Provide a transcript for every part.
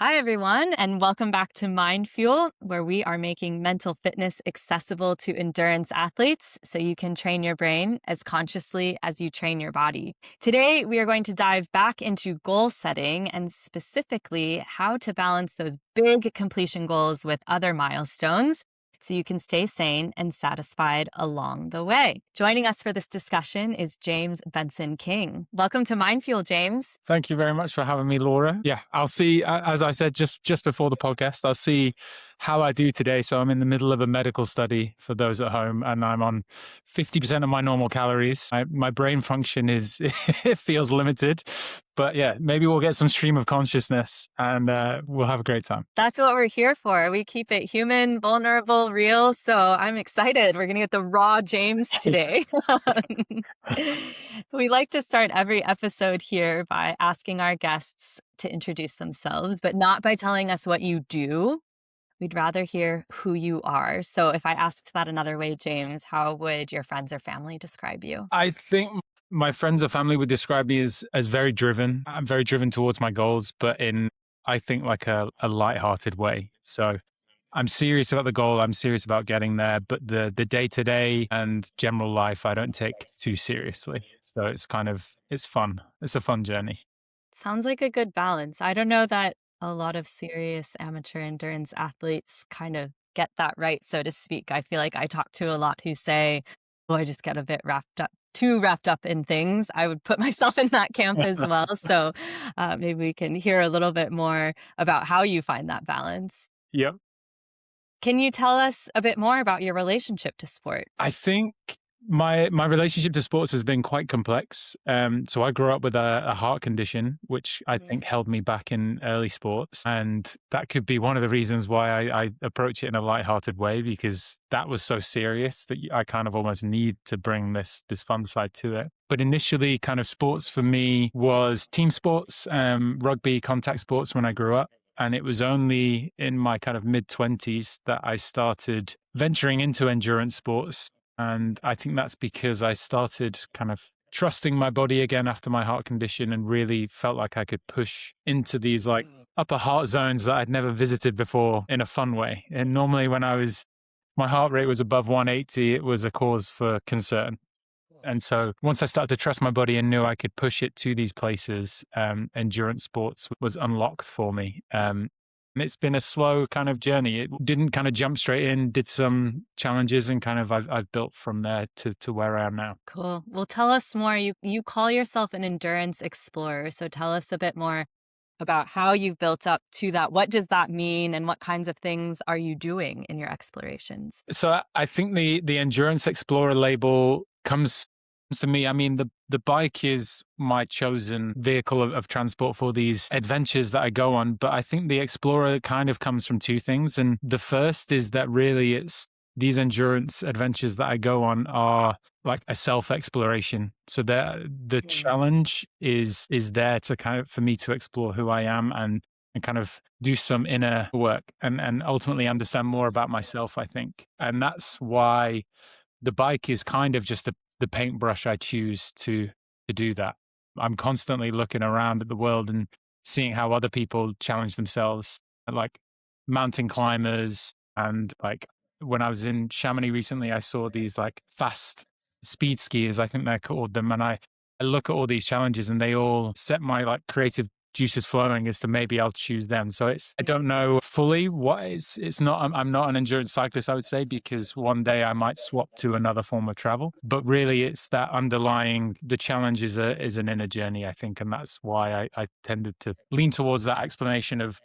Hi, everyone, and welcome back to Mindfuel, where we are making mental fitness accessible to endurance athletes so you can train your brain as consciously as you train your body. Today, we are going to dive back into goal setting and specifically how to balance those big completion goals with other milestones so you can stay sane and satisfied along the way. Joining us for this discussion is James Benson-King. Welcome to Mindfuel, James. Thank you very much for having me, Laura. Yeah, I'll see, as I said just before the podcast, I'll see how I do today. So I'm in the middle of a medical study for those at home, and I'm on 50% of my normal calories. My brain function it feels limited, but yeah, maybe we'll get some stream of consciousness and we'll have a great time. That's what we're here for. We keep it human, vulnerable, real. So I'm excited. We're going to get the raw James today. We like to start every episode here by asking our guests to introduce themselves, but not by telling us what you do. We'd rather hear who you are. So if I asked that another way, James, how would your friends or family describe you? I think my friends or family would describe me as very driven. I'm very driven towards my goals, but in, I think, like a lighthearted way. So I'm serious about the goal. I'm serious about getting there, but the day-to-day and general life, I don't take too seriously. So it's fun. It's a fun journey. Sounds like a good balance. I don't know that a lot of serious amateur endurance athletes kind of get that right, so to speak. I feel like I talk to a lot who say, "Oh, I just get a bit too wrapped up in things." I would put myself in that camp as well. So maybe we can hear a little bit more about how you find that balance. Yep. Can you tell us a bit more about your relationship to sport? I think my relationship to sports has been quite complex. So I grew up with a heart condition, which I think held me back in early sports, and that could be one of the reasons why I approach it in a lighthearted way, because that was so serious that I kind of almost need to bring this fun side to it. But initially, kind of sports for me was team sports, rugby, contact sports when I grew up. And it was only in my kind of mid-20s that I started venturing into endurance sports. And I think that's because I started kind of trusting my body again after my heart condition and really felt like I could push into these like upper heart zones that I'd never visited before in a fun way. And normally when my heart rate was above 180, it was a cause for concern. And so once I started to trust my body and knew I could push it to these places, endurance sports was unlocked for me. And it's been a slow kind of journey. It didn't kind of jump straight in, did some challenges, and kind of I've built from there to where I am now. Cool. Well, tell us more. You call yourself an endurance explorer, so tell us a bit more about how you've built up to that. What does that mean, and what kinds of things are you doing in your explorations? So I think the endurance explorer label comes to me. I mean, the bike is my chosen vehicle of transport for these adventures that I go on. But I think the explorer kind of comes from two things. And the first is that really it's these endurance adventures that I go on are like a self-exploration. So the challenge is there to kind of for me to explore who I am and kind of do some inner work and ultimately understand more about myself, I think. And that's why the bike is kind of just the paintbrush I choose to do that. I'm constantly looking around at the world and seeing how other people challenge themselves, like mountain climbers. And like when I was in Chamonix recently, I saw these like fast speed skiers, I think they're called them. And I look at all these challenges and they all set my like creative juices flowing as to maybe I'll choose them. So I don't know fully what it's not, I'm not an endurance cyclist, I would say, because one day I might swap to another form of travel, but really it's that underlying, the challenge is an inner journey, I think. And that's why I tended to lean towards that explanation of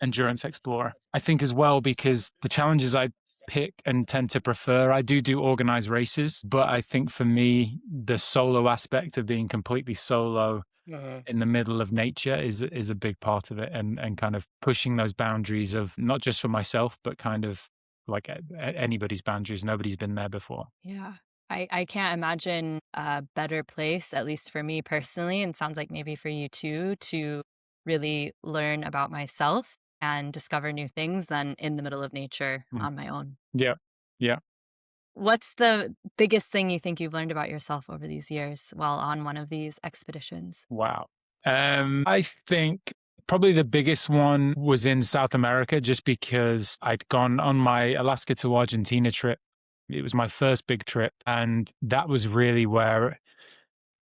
endurance explorer. I think as well, because the challenges I pick and tend to prefer, I do organized races, but I think for me, the solo aspect of being completely solo in the middle of nature is a big part of it, and kind of pushing those boundaries of not just for myself, but kind of like anybody's boundaries. Nobody's been there before. Yeah. I can't imagine a better place, at least for me personally, and sounds like maybe for you too, to really learn about myself and discover new things than in the middle of nature Mm. on my own. Yeah, yeah. What's the biggest thing you think you've learned about yourself over these years while on one of these expeditions? Wow. I think Probably the biggest one was in South America, just because I'd gone on my Alaska to Argentina trip. It was my first big trip. And that was really where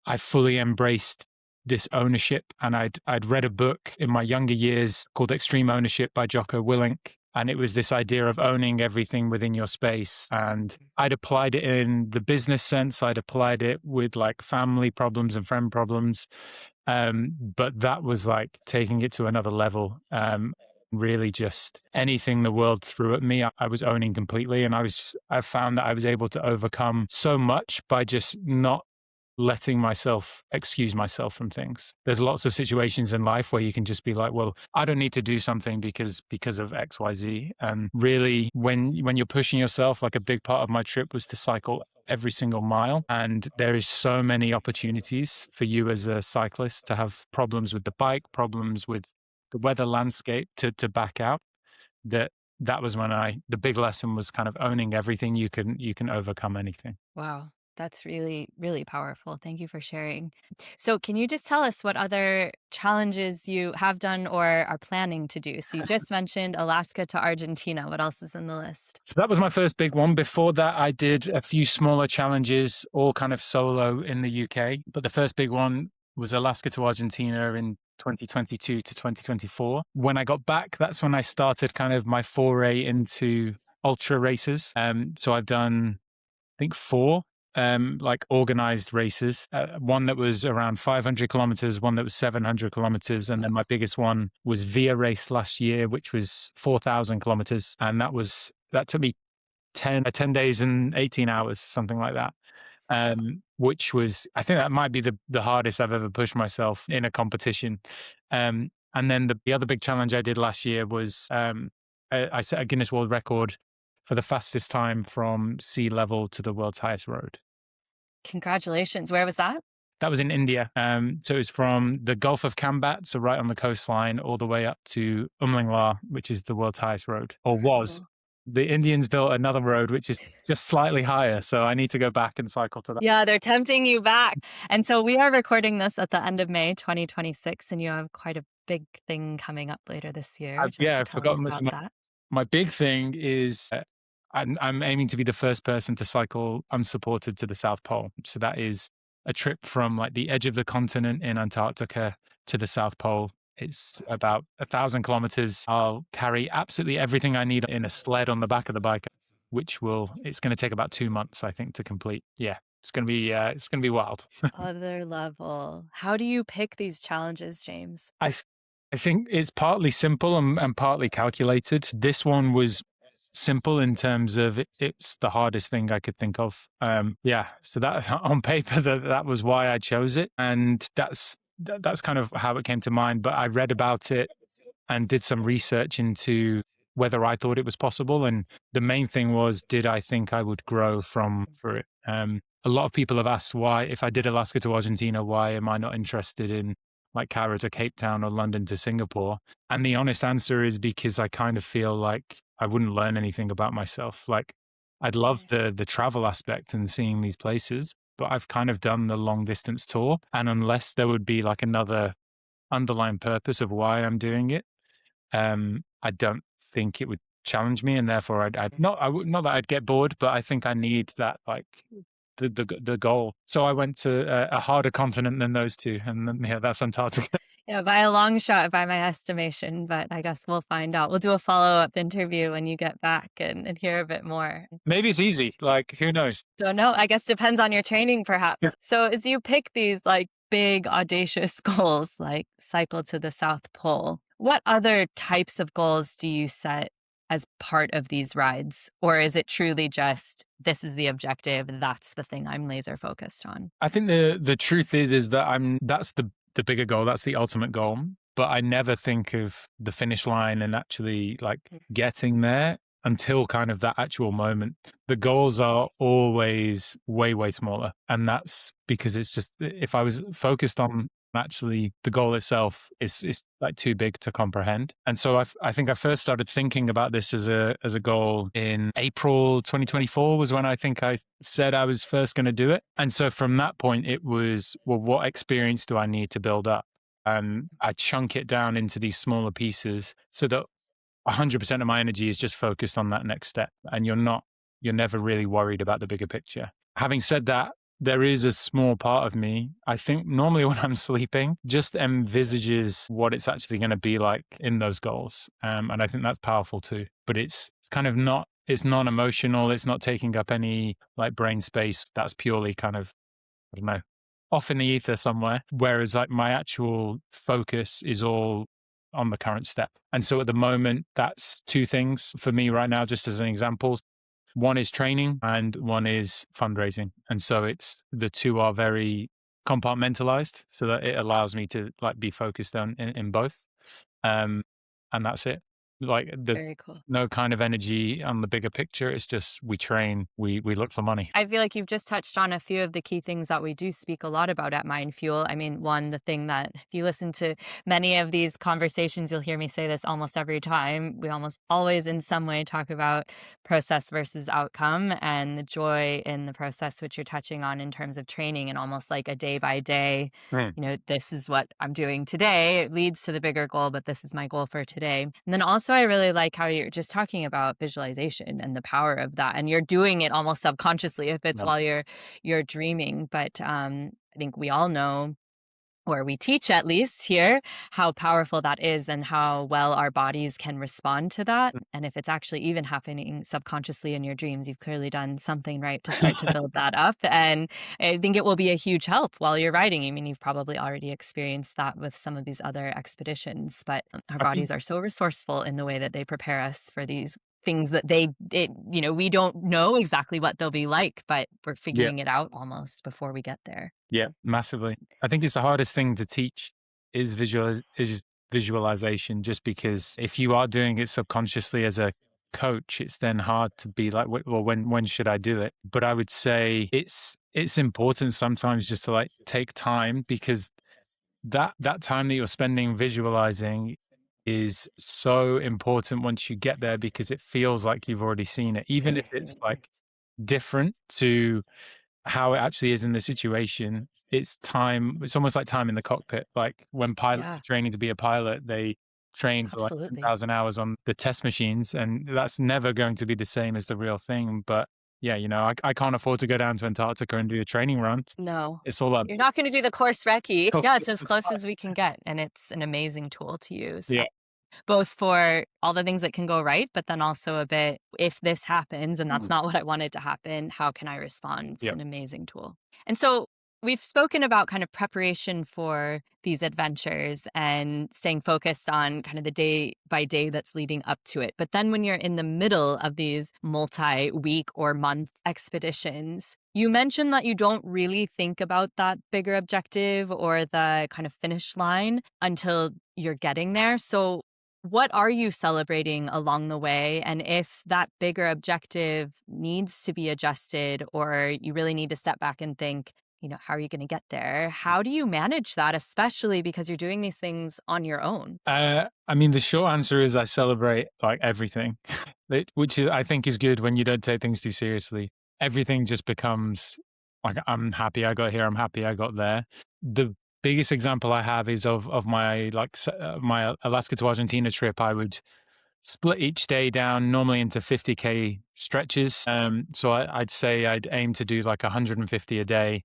I fully embraced this ownership. And I'd read a book in my younger years called Extreme Ownership by Jocko Willink. And it was this idea of owning everything within your space. And I'd applied it in the business sense. I'd applied it with like family problems and friend problems. But that was like taking it to another level. Really just anything the world threw at me, I was owning completely. And I found that I was able to overcome so much by just not letting myself excuse myself from things. There's lots of situations in life where you can just be like, well, I don't need to do something because of XYZ. And really when you're pushing yourself, like a big part of my trip was to cycle every single mile. And there is so many opportunities for you as a cyclist to have problems with the bike, problems with the weather landscape to back out. That was when the big lesson was kind of owning everything. You can overcome anything. Wow. That's really, really powerful. Thank you for sharing. So, can you just tell us what other challenges you have done or are planning to do? So, you just mentioned Alaska to Argentina. What else is in the list? So that was my first big one. Before that, I did a few smaller challenges, all kind of solo in the UK. But the first big one was Alaska to Argentina in 2022 to 2024. When I got back, that's when I started kind of my foray into ultra races. So I've done, I think, 4 like organized races. One that was around 500 kilometers, one that was 700 kilometers. And then my biggest one was Via Race last year, which was 4,000 kilometers. And that took me 10 days and 18 hours, something like that. Which was, I think that might be the hardest I've ever pushed myself in a competition. And then the other big challenge I did last year was I set a Guinness World Record for the fastest time from sea level to the world's highest road. Congratulations. Where was that? That was in India. So it was from the Gulf of Kambat, so right on the coastline, all the way up to Umlingla, which is the world's highest road, or was. Cool. The Indians built another road, which is just slightly higher. So I need to go back and cycle to that. Yeah, they're tempting you back. And so we are recording this at the end of May 2026, and you have quite a big thing coming up later this year. Would you like to I've tell us forgotten about that? my big thing is I'm aiming to be the first person to cycle unsupported to the South Pole. So that is a trip from like the edge of the continent in Antarctica to the South Pole. It's about 1,000 kilometers. I'll carry absolutely everything I need in a sled on the back of the bike, it's going to take about 2 months, I think, to complete. Yeah, it's going to be wild. Other level. How do you pick these challenges, James? I think it's partly simple and partly calculated. This one was simple in terms of it's the hardest thing I could think of. So that on paper that was why I chose it, and that's kind of how it came to mind. But I read about it and did some research into whether I thought it was possible, and the main thing was, did I think I would grow for it? A lot of people have asked why, if I did Alaska to Argentina, why am I not interested in like Cairo to Cape Town or London to Singapore? And the honest answer is because I kind of feel like I wouldn't learn anything about myself. Like I'd love the travel aspect and seeing these places, but I've kind of done the long distance tour. And unless there would be like another underlying purpose of why I'm doing it, I don't think it would challenge me. And therefore not that I'd get bored, but I think I need that, like the goal. So I went to a harder continent than those two, and then, yeah, that's Antarctica. Yeah, by a long shot, by my estimation, but I guess we'll find out. We'll do a follow-up interview when you get back and hear a bit more. Maybe it's easy. Like, who knows? Don't know. I guess depends on your training, perhaps. Yeah. So as you pick these like big, audacious goals, like cycle to the South Pole, what other types of goals do you set as part of these rides? Or is it truly just, this is the objective, that's the thing I'm laser focused on? I think the truth is that that's the bigger goal, that's the ultimate goal. But I never think of the finish line and actually like getting there until kind of that actual moment. The goals are always way, way smaller. And that's because it's just, if I was focused on actually the goal itself, is like too big to comprehend. And so I think I first started thinking about this as a goal in April 2024 was when I think I said I was first going to do it. And so from that point, it was, well, what experience do I need to build up? I chunk it down into these smaller pieces so that 100% of my energy is just focused on that next step. And you're never really worried about the bigger picture. Having said that, there is a small part of me, I think normally when I'm sleeping, just envisages what it's actually going to be like in those goals. And I think that's powerful too. But it's kind of not, it's non-emotional. It's not taking up any like brain space. That's purely kind of, I don't know, off in the ether somewhere. Whereas like my actual focus is all on the current step. And so at the moment, that's two things for me right now, just as an example. One is training and one is fundraising. And so it's the two are very compartmentalized so that it allows me to like be focused on in both. Um, and that's it. Like there's Very cool. no kind of energy on the bigger picture. It's just we train, we look for money. I feel like you've just touched on a few of the key things that we do speak a lot about at Mindfuel. I mean, one, the thing that if you listen to many of these conversations, you'll hear me say this almost every time. We almost always, in some way, talk about process versus outcome and the joy in the process, which you're touching on in terms of training and almost like a day by day, Mm. this is what I'm doing today. It leads to the bigger goal, but this is my goal for today. And then also, I really like how you're just talking about visualization and the power of that. And you're doing it almost subconsciously if it's No. while you're dreaming. But I think we all know, or we teach at least here, how powerful that is and how well our bodies can respond to that. And if it's actually even happening subconsciously in your dreams, you've clearly done something right to start to build that up. And I think it will be a huge help while you're riding. I mean, you've probably already experienced that with some of these other expeditions, but our I think bodies are so resourceful in the way that they prepare us for these things that we don't know exactly what they'll be like, but we're yeah. figuring it out almost before we get there. Yeah, massively. I think it's the hardest thing to teach is visualization, just because if you are doing it subconsciously as a coach, it's then hard to be like, well, when should I do it? But I would say it's important sometimes just to like take time, because that time that you're spending visualizing is so important once you get there, because it feels like you've already seen it, even if it's like different to how it actually is in the situation. It's time. It's almost like time in the cockpit. Like when pilots Yeah, are training to be a pilot, they train for like absolutely. 10,000 hours on the test machines, and that's never going to be the same as the real thing. But yeah, I can't afford to go down to Antarctica and do a training run. No. It's all that You're not gonna do the course recce. cost. Yeah, it's as close as we can get, and it's an amazing tool to use, Yeah. both for all the things that can go right, but then also a bit, if this happens and that's Mm. not what I wanted to happen, how can I respond? It's Yeah. an amazing tool. And so we've spoken about kind of preparation for these adventures and staying focused on kind of the day by day that's leading up to it. But then when you're in the middle of these multi-week or month expeditions, you mentioned that you don't really think about that bigger objective or the kind of finish line until you're getting there. So what are you celebrating along the way? And if that bigger objective needs to be adjusted, or you really need to step back and think, how are you going to get there? How do you manage that, especially because you're doing these things on your own? I mean, the short answer is I celebrate like everything, which is, I think is good when you don't take things too seriously. Everything just becomes like, I'm happy I got here. I'm happy I got there. The biggest example I have is of my my Alaska to Argentina trip. I would split each day down normally into 50K stretches. So I'd say I'd aim to do like 150 a day.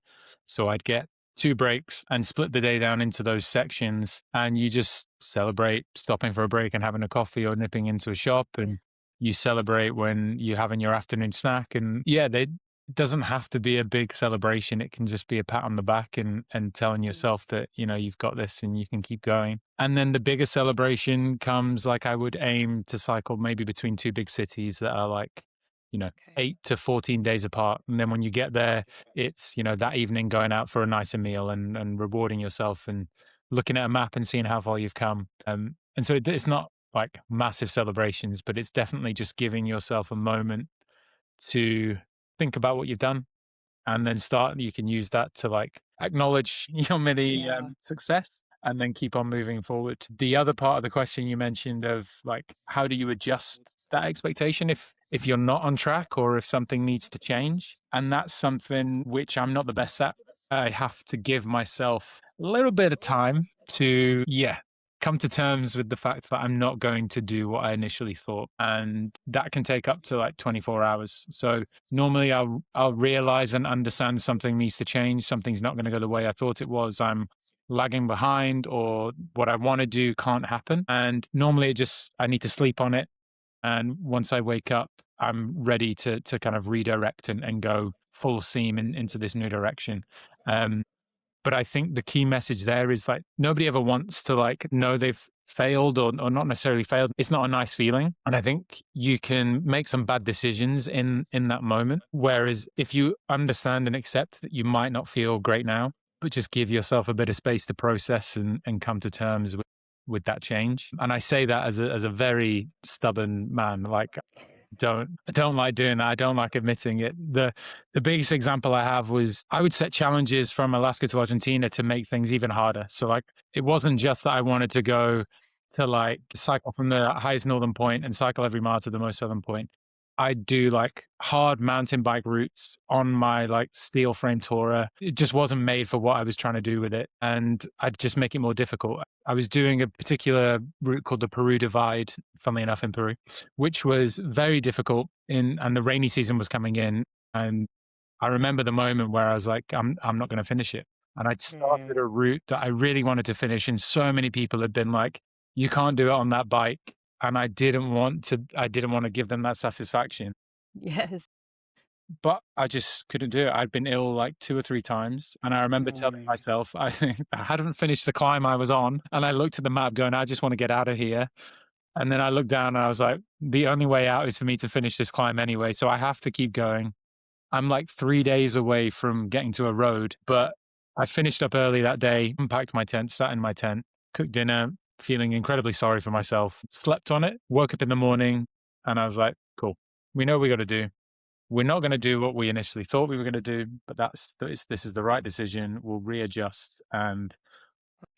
So I'd get two breaks and split the day down into those sections. And you just celebrate stopping for a break and having a coffee or nipping into a shop. Yeah. And you celebrate when you're having your afternoon snack. And yeah, it doesn't have to be a big celebration. It can just be a pat on the back and telling yourself that, you've got this and you can keep going. And then the bigger celebration comes, like I would aim to cycle maybe between two big cities that are like, Okay. 8 to 14 days apart. And then when you get there, it's, that evening going out for a nicer meal and rewarding yourself and looking at a map and seeing how far you've come. And so it's not like massive celebrations, but it's definitely just giving yourself a moment to think about what you've done, and then you can use that to like acknowledge your mini Yeah. success and then keep on moving forward. The other part of the question you mentioned of like, how do you adjust that expectation if you're not on track or if something needs to change? And that's something which I'm not the best at. I have to give myself little bit of time to, yeah, come to terms with the fact that I'm not going to do what I initially thought. And that can take up to like 24 hours. So normally I'll realize and understand something needs to change. Something's not going to go the way I thought it was. I'm lagging behind or what I want to do can't happen. And normally I need to sleep on it. And once I wake up, I'm ready to kind of redirect and go full steam into this new direction. Um, but I think the key message there is like nobody ever wants to like know they've failed or not necessarily failed. It's not a nice feeling. And I think you can make some bad decisions in that moment. Whereas if you understand and accept that you might not feel great now, but just give yourself a bit of space to process and come to terms with that change. And I say that as a very stubborn man. Like I don't like doing that. I don't like admitting it. The biggest example I have was I would set challenges from Alaska to Argentina to make things even harder. So like it wasn't just that I wanted to go to like cycle from the highest northern point and cycle every mile to the most southern point. I do like hard mountain bike routes on my like steel frame tourer. It just wasn't made for what I was trying to do with it. And I'd just make it more difficult. I was doing a particular route called the Peru Divide, funnily enough, in Peru, which was very difficult and the rainy season was coming in. And I remember the moment where I was like, I'm not going to finish it. And I'd started Mm. a route that I really wanted to finish. And so many people had been like, you can't do it on that bike. And I didn't want to give them that satisfaction, Yes. but I just couldn't do it. I'd been ill like 2 or 3 times. And I remember telling Mm. myself, I think I hadn't finished the climb I was on. And I looked at the map going, I just want to get out of here. And then I looked down and I was like, the only way out is for me to finish this climb anyway. So I have to keep going. I'm like 3 days away from getting to a road, but I finished up early that day, unpacked my tent, sat in my tent, cooked dinner, feeling incredibly sorry for myself, slept on it, woke up in the morning, and I was like, cool. We know what we got to do. We're not going to do what we initially thought we were going to do, but this is the right decision. We'll readjust. And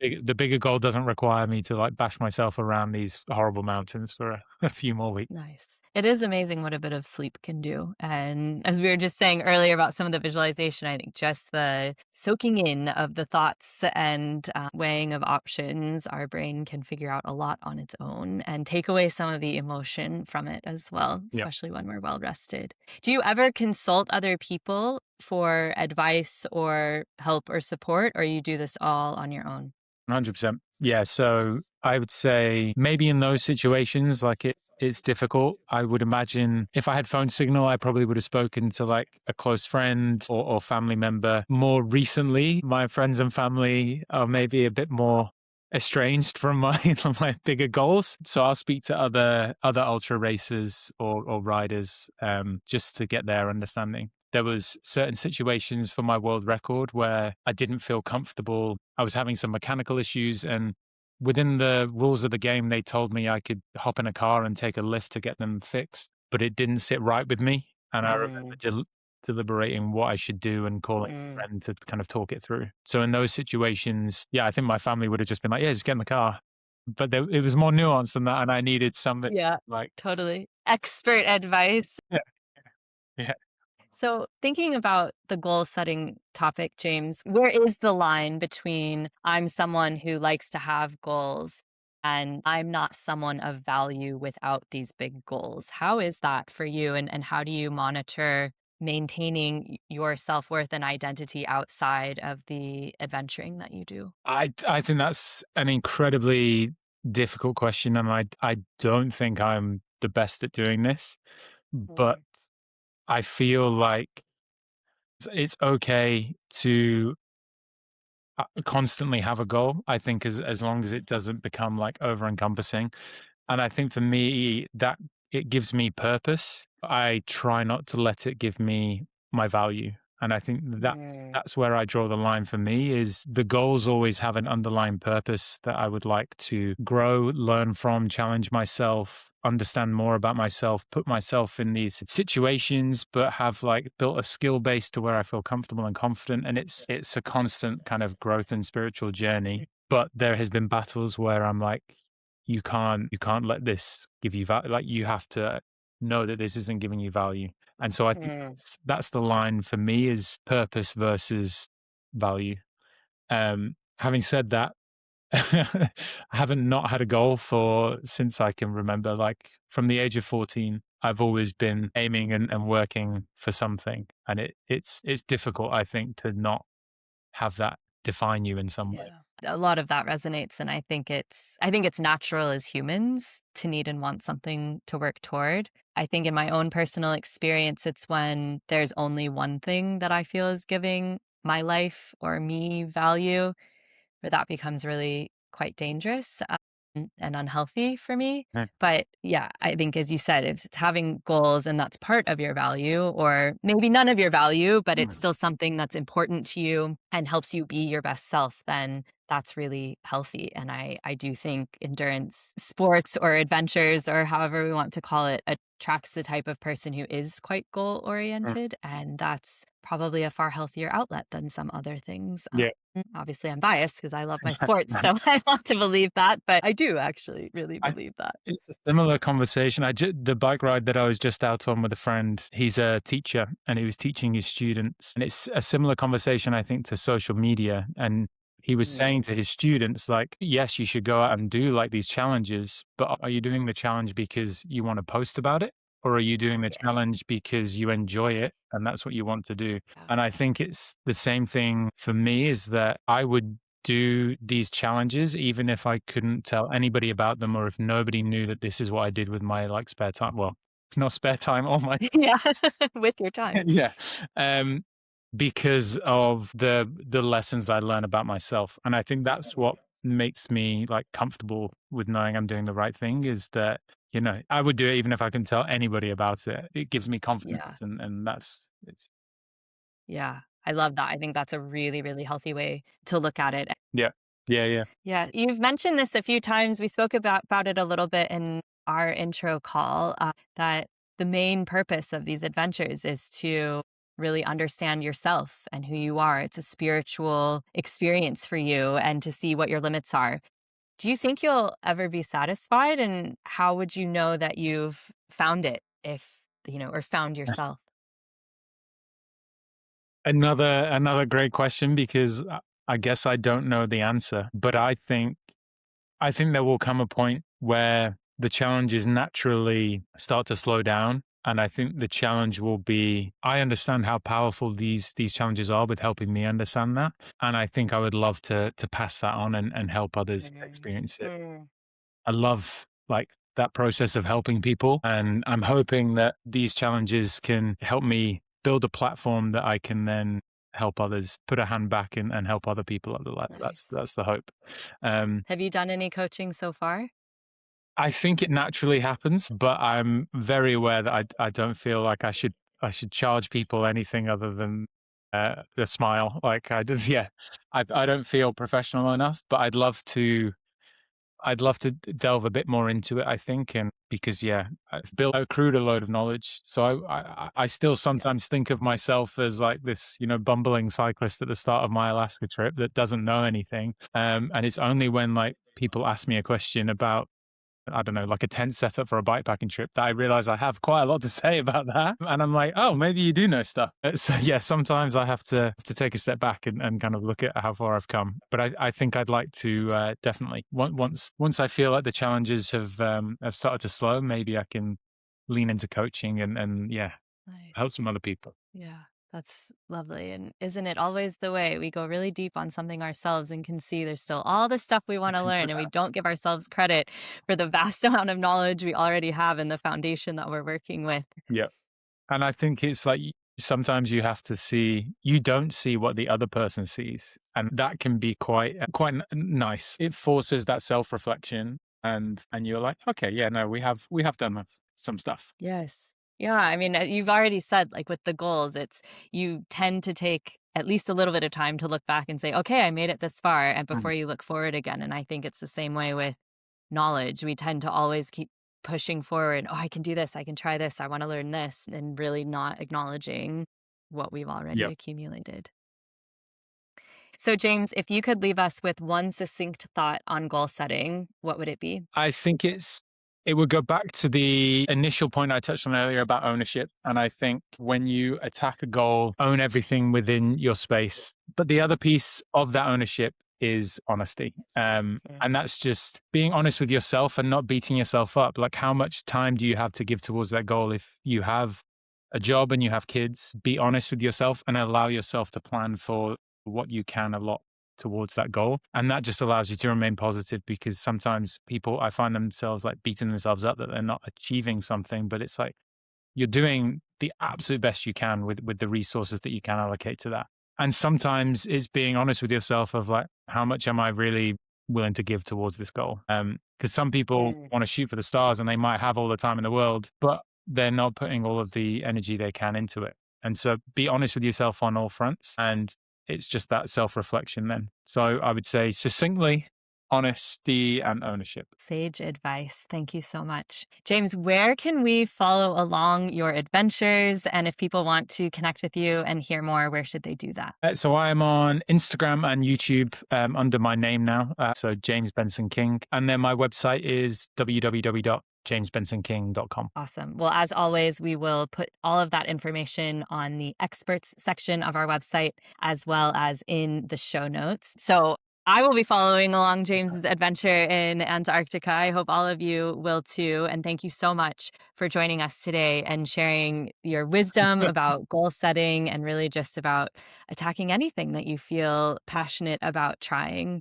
the bigger goal doesn't require me to like bash myself around these horrible mountains for a few more weeks. Nice. It is amazing what a bit of sleep can do. And as we were just saying earlier about some of the visualization, I think just the soaking in of the thoughts and weighing of options, our brain can figure out a lot on its own and take away some of the emotion from it as well, Yeah. especially when we're well rested. Do you ever consult other people for advice or help or support, or you do this all on your own? 100%. Yeah. So I would say maybe in those situations, like it's difficult. I would imagine if I had phone signal, I probably would have spoken to like a close friend or family member. More recently, my friends and family are maybe a bit more estranged from my my bigger goals. So I'll speak to other ultra racers or riders just to get their understanding. There was certain situations for my world record where I didn't feel comfortable. I was having some mechanical issues, and within the rules of the game, they told me I could hop in a car and take a lift to get them fixed, but it didn't sit right with me. And I remember Mm, deliberating what I should do and calling a mm. friend to kind of talk it through. So in those situations, yeah, I think my family would have just been like, yeah, just get in the car. But it was more nuanced than that. And I needed somebody Yeah, like, totally. Expert advice. yeah, yeah. So, thinking about the goal setting topic, James, where is the line between I'm someone who likes to have goals and I'm not someone of value without these big goals? How is that for you? And how do you monitor maintaining your self worth and identity outside of the adventuring that you do? I think that's an incredibly difficult question, and I don't think I'm the best at doing this, but Mm, I feel like it's okay to constantly have a goal. I think as long as it doesn't become like over encompassing, and I think for me that it gives me purpose. I try not to let it give me my value. And I think mm, that's where I draw the line for me is the goals always have an underlying purpose that I would like to grow, learn from, challenge myself, understand more about myself, put myself in these situations, but have like built a skill base to where I feel comfortable and confident. And it's a constant kind of growth and spiritual journey. But there has been battles where I'm like, you can't let this give you value. Like you have to know that this isn't giving you value. And so I think mm. that's the line for me is purpose versus value. Having said that, I haven't not had a goal for since I can remember. Like from the age of 14, I've always been aiming and working for something. And it's difficult, I think, to not have that define you in some way. Yeah. A lot of that resonates, and I think it's natural as humans to need and want something to work toward. I think in my own personal experience, it's when there's only one thing that I feel is giving my life or me value, where that becomes really quite dangerous, and unhealthy for me. Mm, But yeah, I think as you said, if it's having goals and that's part of your value, or maybe none of your value, but it's mm, still something that's important to you and helps you be your best self, then that's really healthy. And I do think endurance sports or adventures or however we want to call it attracts the type of person who is quite goal mm. oriented. And that's probably a far healthier outlet than some other things. Yeah. Obviously, I'm biased because I love my sports, so I want to believe that, but I do actually really I believe that. It's a similar conversation. The bike ride that I was just out on with a friend, he's a teacher and he was teaching his students. And it's a similar conversation, I think, to social media. And he was Mm, saying to his students, like, yes, you should go out and do like these challenges, but are you doing the challenge because you want to post about it? Or are you doing the yes. challenge because you enjoy it and that's what you want to do? Yeah. And I think it's the same thing for me is that I would do these challenges even if I couldn't tell anybody about them or if nobody knew that this is what I did with my like spare time. Well, not spare time, all my Yeah, with your time. yeah. Um, because of the lessons I learn about myself. And I think that's what makes me like comfortable with knowing I'm doing the right thing is that, I would do it even if I can tell anybody about it. It gives me confidence Yeah, and that's it's yeah. I love that. I think that's a really, really healthy way to look at it. yeah. Yeah, yeah. Yeah, you've mentioned this a few times. We spoke about it a little bit in our intro call, that the main purpose of these adventures is to really understand yourself and who you are. It's a spiritual experience for you and to see what your limits are. Do you think you'll ever be satisfied? And how would you know that you've found it or found yourself? Another great question because I guess I don't know the answer, but I think there will come a point where the challenges naturally start to slow down. And I think the challenge will be I understand how powerful these challenges are with helping me understand that. And I think I would love to pass that on and help others Nice. experience it. Mm, I love like that process of helping people. And I'm hoping that these challenges can help me build a platform that I can then help others, put a hand back and help other people up the ladder. That's nice. that's the hope. Um, Have you done any coaching so far? I think it naturally happens, but I'm very aware that I don't feel like I should charge people anything other than a smile. Like I just yeah, I don't feel professional enough, but I'd love to delve a bit more into it, I think, and because yeah, I've accrued a load of knowledge, so I still Yeah. sometimes think of myself as like this, bumbling cyclist at the start of my Alaska trip that doesn't know anything, and it's only when like people ask me a question about I don't know, like a tent setup for a bikepacking trip that I realize I have quite a lot to say about that. And I'm like, oh, maybe you do know stuff. So yeah, sometimes I have to take a step back and kind of look at how far I've come. But I think I'd like to definitely once I feel like the challenges have started to slow, maybe I can lean into coaching and yeah, help Nice. some other people. Yeah, that's lovely. And isn't it always the way? We go really deep on something ourselves and can see there's still all this stuff we want to learn, and we don't give ourselves credit for the vast amount of knowledge we already have and the foundation that we're working with. Yeah. And I think it's like sometimes you don't see what the other person sees. And that can be quite nice. It forces that self-reflection and you're like, okay, yeah, no, we have done some stuff. Yes. Yeah, I mean, you've already said, like, with the goals, it's you tend to take at least a little bit of time to look back and say, "Okay, I made it this far," and Mm, before you look forward again, and I think it's the same way with knowledge. We tend to always keep pushing forward, "Oh, I can do this, I can try this, I wanna learn this," and really not acknowledging what we've already yep. accumulated. So, James, if you could leave us with one succinct thought on goal setting, what would it be? I think it would go back to the initial point I touched on earlier about ownership. And I think when you attack a goal, own everything within your space. But the other piece of that ownership is honesty. Mm. And that's just being honest with yourself and not beating yourself up. Like, how much time do you have to give towards that goal? If you have a job and you have kids, be honest with yourself and allow yourself to plan for what you can allot towards that goal. And that just allows you to remain positive, because sometimes people, I find themselves like beating themselves up that they're not achieving something, but it's like you're doing the absolute best you can with the resources that you can allocate to that. And sometimes it's being honest with yourself of like, how much am I really willing to give towards this goal? Because some people Mm. want to shoot for the stars and they might have all the time in the world, but they're not putting all of the energy they can into it. And so be honest with yourself on all fronts. And it's just that self reflection then. So I would say succinctly, honesty and ownership. Sage advice. Thank you so much. James, where can we follow along your adventures? And if people want to connect with you and hear more, where should they do that? So I am on Instagram and YouTube under my name now. So James Benson-King. And then my website is www.jamesbensonking.com. Awesome. Well, as always, we will put all of that information on the experts section of our website, as well as in the show notes. So I will be following along James's adventure in Antarctica. I hope all of you will too. And thank you so much for joining us today and sharing your wisdom about goal setting and really just about attacking anything that you feel passionate about trying.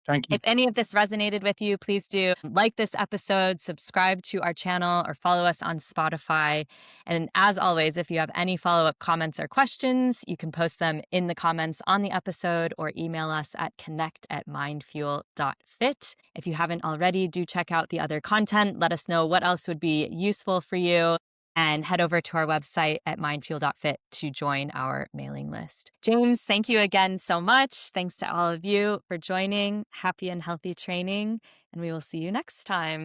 Thank you. If any of this resonated with you, please do like this episode, subscribe to our channel, or follow us on Spotify. And as always, if you have any follow-up comments or questions, you can post them in the comments on the episode or email us at connect@mindfuel.fit. If you haven't already, do check out the other content. Let us know what else would be useful for you. And head over to our website at mindfuel.fit to join our mailing list. James, thank you again so much. Thanks to all of you for joining. Happy and healthy training, and we will see you next time.